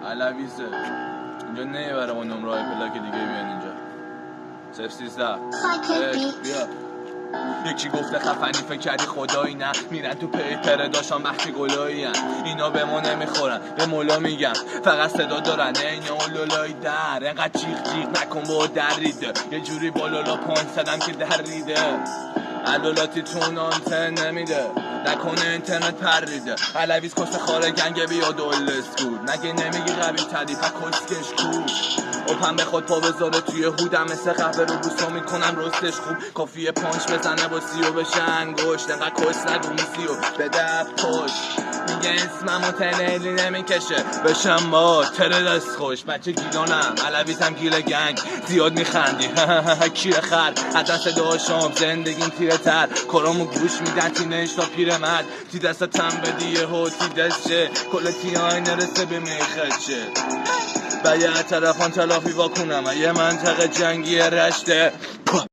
علویزه اینجا نمیبره با نمره های پلاک دیگه بیان اینجا 013 بیا یکی گفته خفنی فکر کردی خدایی نه میرن تو پیپر داشتن وقتی گلایی هن. اینا به ما نمیخورن به مولا میگم فقط صدا دارن اینا اولولای در انقدر جیغ جیغ نکن با دریده یه جوری بالالا پانچ زدم که دریده علالاتی تون آنتن نمیده نکنه اینترنت پریده علویز کس خاره گنگه بیاد اولسکول نگه نمیگی قبیل تری پا کسکش کو اپم به خود پا بذاره توی هودم مثل قهوه رو بوسا میکنم رستش خوب کافیه پانچ بزنه با سیو بشه انگشت انقدر کس نگو میسیو بده پشت میگه اسممو تنیلی نمیکشه بشم با تره دست خوش بچه گیلانم علویزم گیل گنگ زیاد میخندی کیره خر حتی صدا شام زندگیم تیره تر کارامو گوش میدن تینش تا پیر مرد تی دستتم بدیه ها تی دست شه کل تی های نرسه به میخد شه و یه طرفان تلافی واکنم یه منطقه جنگی رشته